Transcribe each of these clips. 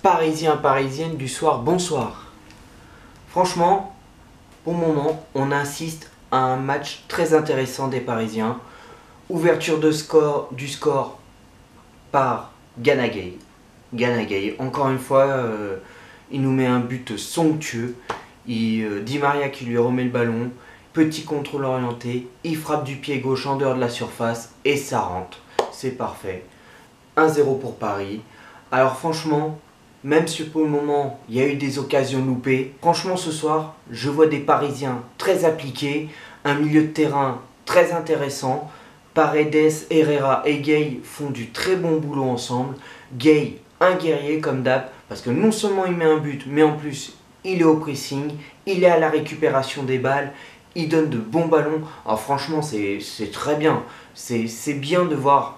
Parisiens, Parisiennes du soir, bonsoir. Franchement, pour le moment, on assiste à un match très intéressant des Parisiens. Ouverture du score par Gana Gueye. Gana Gueye, encore une fois, il nous met un but somptueux. Di Maria qui lui remet le ballon. Petit contrôle orienté. Il frappe du pied gauche en dehors de la surface et ça rentre. C'est parfait. 1-0 pour Paris. Alors franchement, même si pour le moment il y a eu des occasions loupées, franchement ce soir je vois des Parisiens très appliqués, un milieu de terrain très intéressant. Paredes, Herrera et Gueye font du très bon boulot ensemble. Gueye, un guerrier comme d'hab, parce que non seulement il met un but, mais en plus il est au pressing, il est à la récupération des balles, il donne de bons ballons. Alors franchement c'est très bien, c'est bien de voir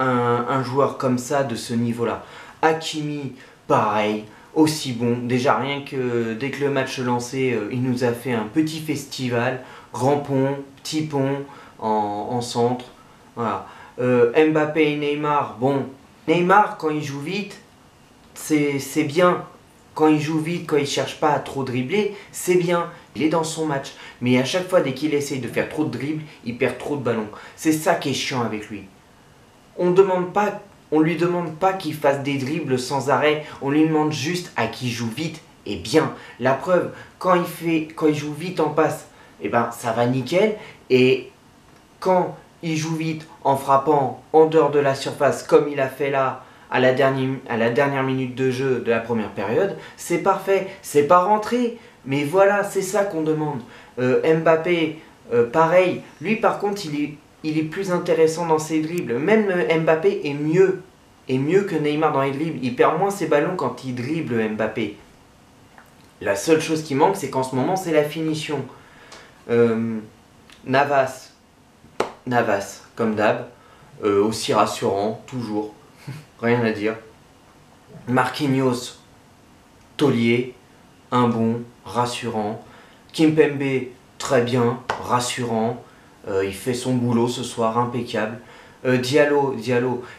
un joueur comme ça de ce niveau-là. Hakimi, pareil, aussi bon. Déjà rien que dès que le match se lançait, il nous a fait un petit festival. Grand pont, petit pont en centre. Voilà. Mbappé et Neymar, bon. Neymar, quand il joue vite, c'est bien. Quand il joue vite, quand il cherche pas à trop dribbler, c'est bien. Il est dans son match. Mais à chaque fois, dès qu'il essaye de faire trop de dribbles, il perd trop de ballons. C'est ça qui est chiant avec lui. On lui demande pas qu'il fasse des dribbles sans arrêt, on lui demande juste à qu'il joue vite et bien. La preuve, quand il joue vite en passe, eh ben ça va nickel. Et quand il joue vite en frappant en dehors de la surface, comme il a fait là à la dernière minute de jeu de la première période, c'est parfait. C'est pas rentré, mais voilà, c'est ça qu'on demande. Mbappé, pareil. Lui par contre, il est plus intéressant dans ses dribbles. Même Mbappé est mieux que Neymar dans les dribbles. Il perd moins ses ballons quand il dribble Mbappé. La seule chose qui manque, c'est qu'en ce moment, c'est la finition. Navas, comme d'hab. Aussi rassurant, toujours. Rien à dire. Marquinhos, taulier, un bon, rassurant. Kimpembe, très bien, rassurant. Il fait son boulot ce soir, impeccable. Diallo,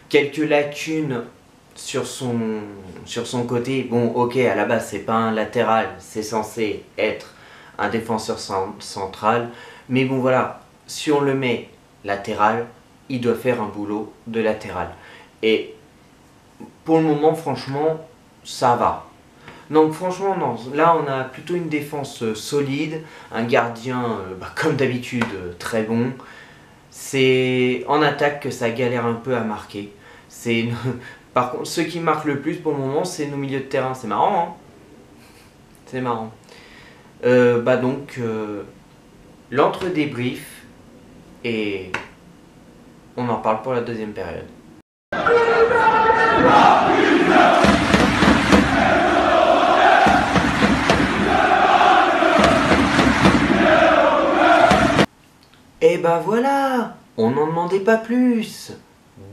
quelques lacunes sur son côté. Bon, ok, à la base, c'est pas un latéral, c'est censé être un défenseur central. Mais bon, voilà, si on le met latéral, il doit faire un boulot de latéral. Et pour le moment, franchement, ça va. Donc franchement, non. Là, on a plutôt une défense solide, un gardien, comme d'habitude, très bon. C'est en attaque que ça galère un peu à marquer. Par contre, ceux qui marquent le plus pour le moment, c'est nos milieux de terrain. C'est marrant, hein? C'est marrant. Donc, l'entre-débrief, et on en parle pour la deuxième période. Et ben voilà, on n'en demandait pas plus.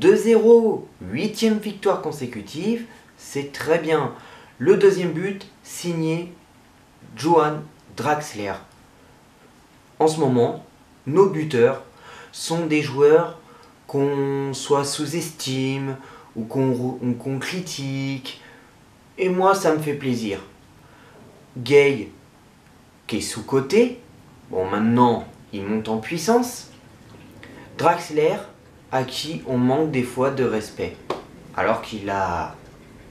2-0, 8e victoire consécutive, c'est très bien. Le deuxième but, signé Johan Draxler. En ce moment, nos buteurs sont des joueurs qu'on soit sous-estime ou qu'on critique. Et moi, ça me fait plaisir. Gueye, qui est sous-coté. Bon, maintenant, il monte en puissance. Draxler, à qui on manque des fois de respect, alors qu'il a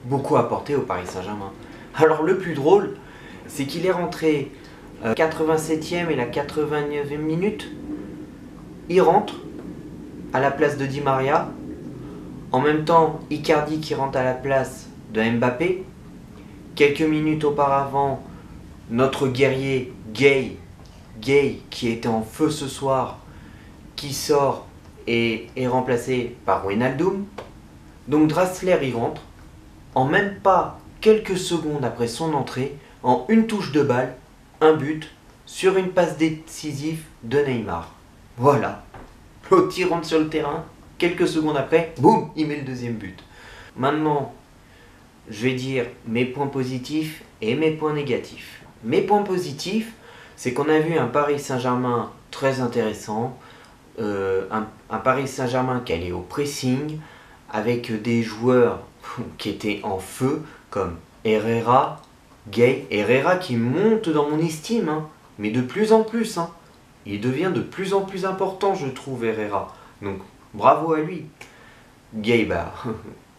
beaucoup apporté au Paris Saint-Germain. Alors le plus drôle, c'est qu'il est rentré 87e et la 89e minute. Il rentre à la place de Di Maria. En même temps, Icardi qui rentre à la place de Mbappé. Quelques minutes auparavant, notre guerrier Gueye, qui était en feu ce soir, qui sort et est remplacé par Wijnaldum. Donc Draxler y rentre, en même pas quelques secondes après son entrée, en une touche de balle, un but sur une passe décisive de Neymar. Voilà, l'autre il rentre sur le terrain, quelques secondes après, boum, il met le deuxième but. Maintenant, je vais dire mes points positifs et mes points négatifs. Mes points positifs, c'est qu'on a vu un Paris Saint-Germain très intéressant, un Paris Saint-Germain qui allait au pressing, avec des joueurs qui étaient en feu, comme Herrera, Gay. Herrera qui monte dans mon estime, hein, mais de plus en plus. Hein. Il devient de plus en plus important, je trouve, Herrera. Donc, bravo à lui. Gay, bah,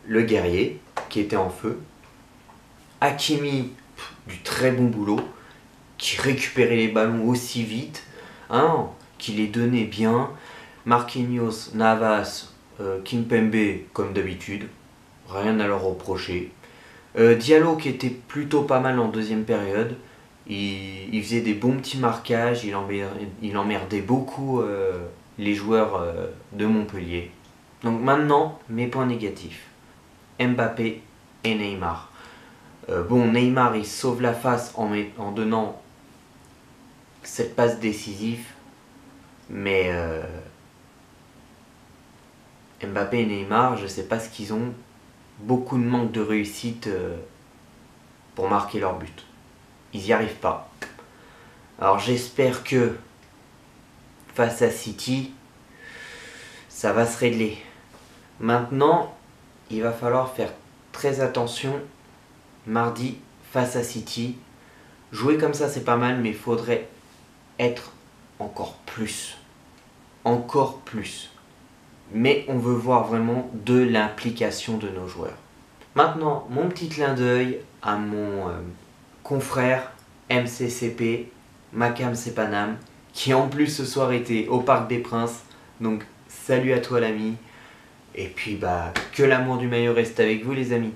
le guerrier, qui était en feu. Hakimi, du très bon boulot, qui récupérait les ballons aussi vite, hein, qui les donnait bien. Marquinhos, Navas, Kimpembe, comme d'habitude, rien à leur reprocher. Diallo qui était plutôt pas mal en deuxième période, il faisait des bons petits marquages, il emmerdait beaucoup les joueurs de Montpellier. Donc maintenant, mes points négatifs. Mbappé et Neymar. Bon, Neymar il sauve la face en donnant cette passe décisive, mais Mbappé et Neymar, je sais pas ce qu'ils ont, beaucoup de manque de réussite pour marquer leur but. Ils n'y arrivent pas. Alors j'espère que face à City, ça va se régler. Maintenant, il va falloir faire très attention mardi face à City. Jouer comme ça c'est pas mal, mais il faudrait être encore plus. Encore plus. Mais on veut voir vraiment de l'implication de nos joueurs. Maintenant, mon petit clin d'œil à mon confrère MCCP, Makam Sepanam, qui en plus ce soir était au Parc des Princes. Donc salut à toi l'ami. Et puis bah que l'amour du maillot reste avec vous les amis.